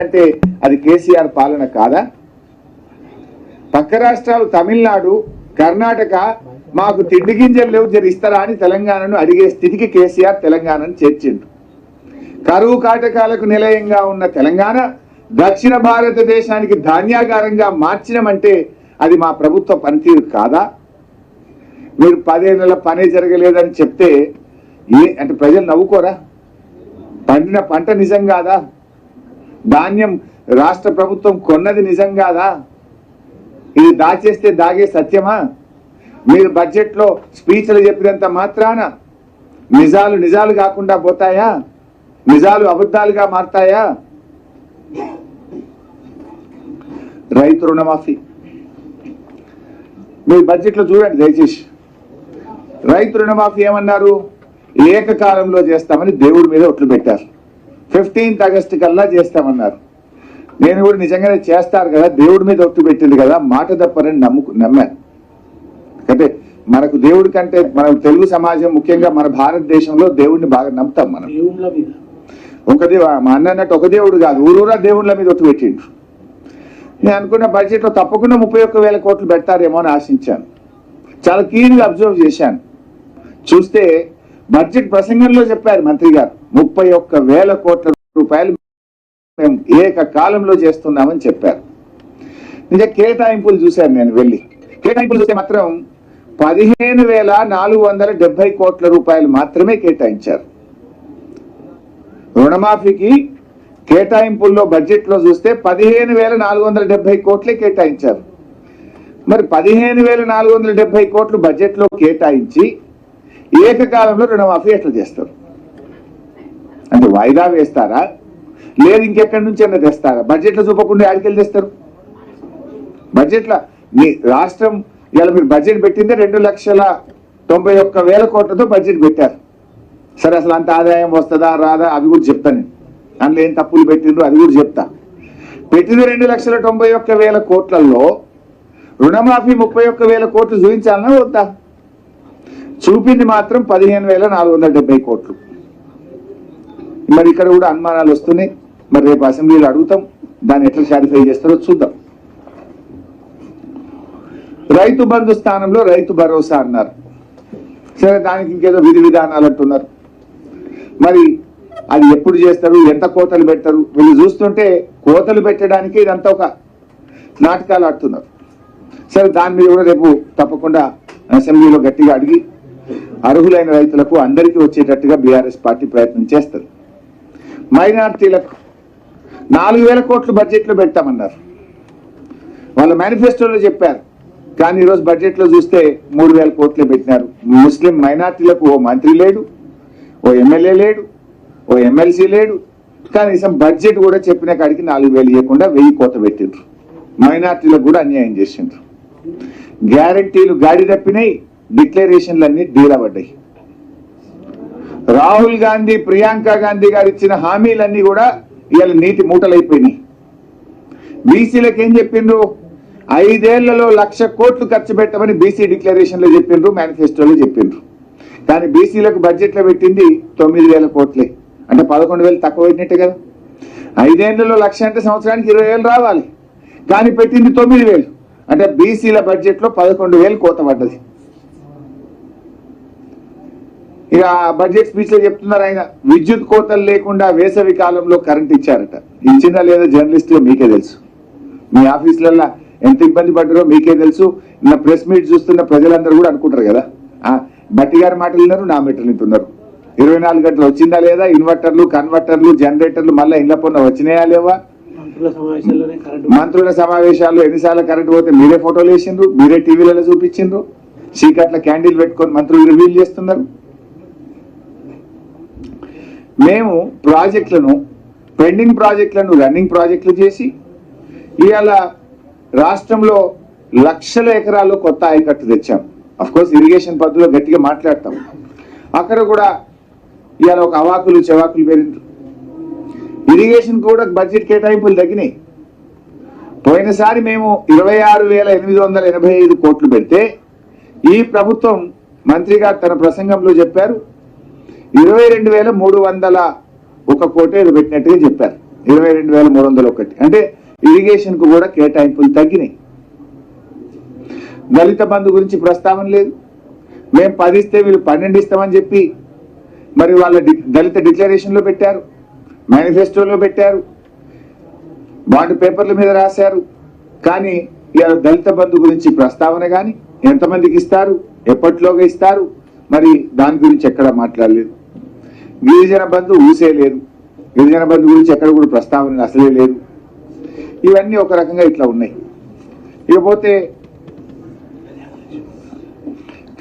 అంటే అది కేసీఆర్ పాలన కాదా? పక్క రాష్ట్రాలు తమిళనాడు, కర్ణాటక మాకు తిండి గింజలు లేవు జర ఇస్తారా అని తెలంగాణను అడిగే స్థితికి కేసీఆర్ తెలంగాణను చేర్చిండు. కరువు కాటకాలకు నిలయంగా ఉన్న తెలంగాణ దక్షిణ భారతదేశానికి ధాన్యాగారంగా మార్చినమంటే అది మా ప్రభుత్వ పనితీరు కాదా? మీరు 10 ఏళ్ల పనే జరగలేదని చెప్తే అంటే ప్రజలు నవ్వుకోరా? పండిన పంట నిజం కాదా? ధాన్యం రాష్ట్ర ప్రభుత్వం కొన్నది నిజం కాదా? ఇది దాచేస్తే దాగే సత్యమా? మీరు బడ్జెట్లో స్పీచ్లు చెప్పినంత మాత్రాన నిజాలు నిజాలు కాకుండా పోతాయా? నిజాలు అబద్ధాలుగా మారతాయా? రైతు రుణమాఫీ మీరు బడ్జెట్లో చూడండి దయచేసి. రైతు రుణమాఫీ ఏమన్నారు? ఏకకాలంలో చేస్తామని దేవుడి మీద ఒట్లు పెట్టారు. 15th ఆగస్టు కల్లా చేస్తామన్నారు. నేను కూడా నిజంగానే చేస్తారు కదా, దేవుడి మీద ఒట్టు పెట్టింది కదా, మాట తప్పరని నమ్మాను. అంటే మనకు దేవుడి కంటే మన తెలుగు సమాజం ముఖ్యంగా మన భారతదేశంలో దేవుడిని బాగా నమ్ముతాం. మనం మా అన్న అన్నట్టు ఒక దేవుడు కాదు, ఊరూరా దేవుళ్ళ మీద ఒట్టు పెట్టిండు. నేను అనుకున్న బడ్జెట్లో తప్పకుండా 31,000 కోట్లు పెడతారేమో అని ఆశించాను. చాలా క్లీన్గా అబ్జర్వ్ చేశాను. చూస్తే బడ్జెట్ ప్రసంగంలో చెప్పారు మంత్రి గారు 31,000 కోట్ల రూపాయలు మేము ఏకకాలంలో చేస్తున్నామని చెప్పారు. నిజ కేటాయింపులు చూశాను నేను వెళ్ళి. కేటాయింపులు చూస్తే మాత్రం 15,470 కోట్ల రూపాయలు మాత్రమే కేటాయించారు. రుణమాఫీకి కేటాయింపుల్లో బడ్జెట్లో చూస్తే 15,470 కోట్లే కేటాయించారు. మరి 15,470 కోట్లు బడ్జెట్లో కేటాయించి ఏకకాలంలో రుణమాఫీ ఎట్లా చేస్తారు? అంటే వాయిదా వేస్తారా, లేదు ఇంకెక్కడి నుంచి అన్న తెస్తారా? బడ్జెట్లో చూపకుండా ఆడికెళ్ళి తెస్తారు. బడ్జెట్లో మీ రాష్ట్రం ఇలా మీరు బడ్జెట్ పెట్టిందే 2,91,000 కోట్లతో బడ్జెట్ పెట్టారు. సరే, అసలు అంత ఆదాయం వస్తుందా రాదా అవి కూడా చెప్తాను నేను. అందులో ఏం తప్పులు పెట్టిండ్రు అది కూడా చెప్తా. పెట్టింది 2,91,000 కోట్లలో రుణమాఫీ 31,000 కోట్లు చూపించాలన్నా వద్దా? చూపింది మాత్రం 15,470 కోట్లు. మరి ఇక్కడ కూడా అనుమానాలు వస్తున్నాయి. మరి రేపు అసెంబ్లీలో అడుగుతాం, దాన్ని ఎట్లా సాటిస్ఫై చేస్తారో చూద్దాం. రైతు బంధు స్థానంలో రైతు భరోసా అన్నారు. సరే, దానికి ఇంకేదో విధి విధానాలు అంటున్నారు. మరి అది ఎప్పుడు చేస్తారు, ఎంత కోతలు పెడతారు? వీళ్ళు చూస్తుంటే కోతలు పెట్టడానికి ఇదంతా ఒక నాటకాలు ఆడుతున్నారు. సరే, దాని మీద కూడా రేపు తప్పకుండా అసెంబ్లీలో గట్టిగా అడిగి అర్హులైన రైతులకు అందరికీ వచ్చేటట్టుగా బీఆర్ఎస్ పార్టీ ప్రయత్నం చేస్తారు. మైనార్టీలకు 4,000 కోట్లు బడ్జెట్లో పెట్టామన్నారు. వాళ్ళ మేనిఫెస్టోలో చెప్పారు. కానీ ఈరోజు బడ్జెట్లో చూస్తే 3,000 కోట్లే పెట్టినారు. ముస్లిం మైనార్టీలకు ఓ మంత్రి లేడు, ఓ ఎమ్మెల్యే లేడు, ఓ ఎమ్మెల్సీ లేడు. కనీసం బడ్జెట్ కూడా చెప్పిన కాడికి 4,000 ఇవ్వకుండా 1,000 కోత పెట్టిండ్రు. మైనార్టీలకు కూడా అన్యాయం చేసిండ్రు. గ్యారంటీలు గాడి తప్పినాయి, డిక్లరేషన్లన్నీ డీలబడ్డాయి. రాహుల్ గాంధీ, ప్రియాంక గాంధీ గారు ఇచ్చిన హామీలన్నీ కూడా ఇవాళ నీటి మూటలైపోయినాయి. బీసీలకు ఏం చెప్పిండ్రు? 5 ఏళ్లలో 1,00,000 కోట్లు ఖర్చు పెట్టమని బీసీ డిక్లరేషన్ లో చెప్పిండ్రు, మేనిఫెస్టోలో చెప్పిండ్రు. కానీ బీసీలకు బడ్జెట్ లో పెట్టింది 9,000 కోట్లే. అంటే 11,000 తక్కువ పెట్టినట్టే కదా. 5 ఏళ్లలో 1,00,000 అంటే సంవత్సరానికి 20,000 రావాలి. కానీ పెట్టింది 9,000. అంటే బీసీల బడ్జెట్ లో 11,000 కోత పడ్డది. ఇక బడ్జెట్ స్పీచ్ లో చెప్తున్నారు ఆయన, విద్యుత్ కోతలు లేకుండా వేసవి కాలంలో కరెంట్ ఇచ్చారట. ఇచ్చిందా లేదా జర్నలిస్టులు మీకే తెలుసు. మీ ఆఫీసులలో ఎంత ఇబ్బంది పడ్డారో మీకే తెలుసు. నా ప్రెస్ మీట్ చూస్తున్న ప్రజలందరూ కూడా అనుకుంటారు కదా, బట్టి గారి మాటలు విన్నారు, నా మీటర్లు వింటున్నారు. 24 గంటలు వచ్చిందా లేదా? ఇన్వర్టర్లు, కన్వర్టర్లు, జనరేటర్లు మళ్ళీ ఇండ్ల పొన్న వచ్చినాయా లేవా? మంత్రుల సమావేశాల్లో ఎన్నిసార్లు కరెంట్ పోతే మీరే ఫోటోలు వేసిండ్రు, మీరే టీవీలలో చూపించిండ్రు. చీకట్ల క్యాండిల్ పెట్టుకొని మంత్రులు రివీల్ చేస్తున్నారు. మేము ప్రాజెక్టులను, పెండింగ్ ప్రాజెక్టులను రన్నింగ్ ప్రాజెక్టులు చేసి ఇవాళ రాష్ట్రంలో లక్షల ఎకరాల్లో కొత్త ఆయకట్టు తెచ్చాం. అఫ్కోర్స్ ఇరిగేషన్ పద్ధతిలో గట్టిగా మాట్లాడతాం. అక్కడ కూడా ఇవాళ ఒక అవాకులు చెవాకులు పెరిగింది. ఇరిగేషన్ కూడా బడ్జెట్ కేటాయింపులు తగ్గినాయి. పోయినసారి మేము 26,885 కోట్లు పెడితే ఈ ప్రభుత్వం మంత్రి గారు తన ప్రసంగంలో చెప్పారు 22,301 కోటి పెట్టినట్టుగా చెప్పారు. 22,301. అంటే ఇరిగేషన్ కు కూడా కేటాయింపులు తగ్గినాయి. దళిత బంధు గురించి ప్రస్తావన లేదు. మేము 10 ఇస్తే వీళ్ళు 12 ఇస్తామని చెప్పి మరి వాళ్ళ దళిత డిక్లరేషన్ లో పెట్టారు, మేనిఫెస్టోలో పెట్టారు, బాండ్ పేపర్ల మీద రాశారు. కానీ ఇవాళ దళిత బంధు గురించి ప్రస్తావన కానీ ఎంతమందికి ఇస్తారు, ఎప్పటిలోగా ఇస్తారు, మరి దాని గురించి ఎక్కడ మాట్లాడలేదు. గిరిజన బంధు ఊసే లేదు. గిరిజన బంధు గురించి ఎక్కడ కూడా ప్రస్తావన అసలే లేదు. ఇవన్నీ ఒక రకంగా ఇట్లా ఉన్నాయి. ఇకపోతే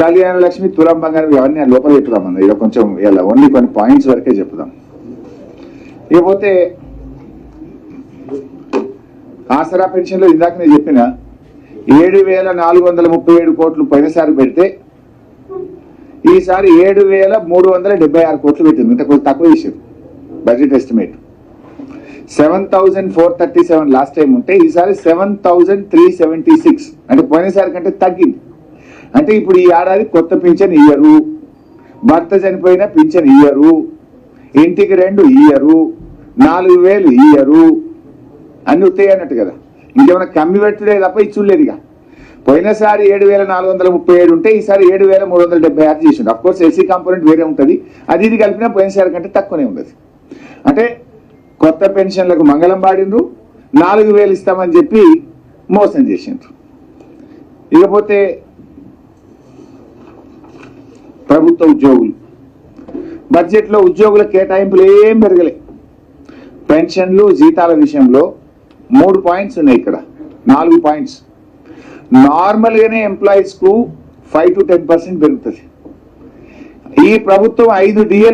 కళ్యాణ లక్ష్మి, తులం బంగారం ఇవన్నీ లోపల చెప్పుదామన్నా. ఇలా కొంచెం ఇలా ఓన్లీ కొన్ని పాయింట్స్ వరకే చెప్పుదాం. ఇకపోతే ఆసరా పెన్షన్లో ఇందాక నేను చెప్పిన 7,437 కోట్లు పోయినసారి పెడితే ఈసారి 7,376 కోట్లు పెట్టింది. ఇంత కొంచెం తక్కువ చేశారు బడ్జెట్ ఎస్టిమేట్. 7,437 లాస్ట్ టైం ఉంటే ఈసారి 7,376, అంటే పోయినసారి కంటే తగ్గింది. అంటే ఇప్పుడు ఈ ఏడాది కొత్త పింఛన్ ఇయ్యరు, భర్త చనిపోయినా పింఛన్ ఇయ్యరు, ఇంటికి 2 ఇయ్యరు, 4,000 ఇయ్యరు, అన్ని వస్తాయి అన్నట్టు కదా. ఇంకేమైనా కమ్మి పెట్టుడే తప్ప ఇచ్చులేదు. ఇక పోయినసారి 7,437 ఉంటే ఈసారి 7,376 చేసిండు. అఫ్ కోర్స్ ఎస్సీ కాంపోనెంట్ వేరే ఉంటుంది, అది ఇది కలిపినా పోయినసారి కంటే తక్కువనే ఉండదు. అంటే కొత్త పెన్షన్లకు మంగళం పాడిండ్రు, 4,000 ఇస్తామని చెప్పి మోసం చేసిండ్రు. ఇకపోతే ప్రభుత్వ ఉద్యోగులు బడ్జెట్లో ఉద్యోగుల కేటాయింపులు ఏం పెరగలే. పెన్షన్లు, జీతాల విషయంలో 3 పాయింట్స్ ఉన్నాయి. ఇక్కడ 4 పాయింట్స్. నార్మల్గానే ఎంప్లాయీస్ కు 5 to 10% పెరుగుతుంది. ఈ ప్రభుత్వం 5 DL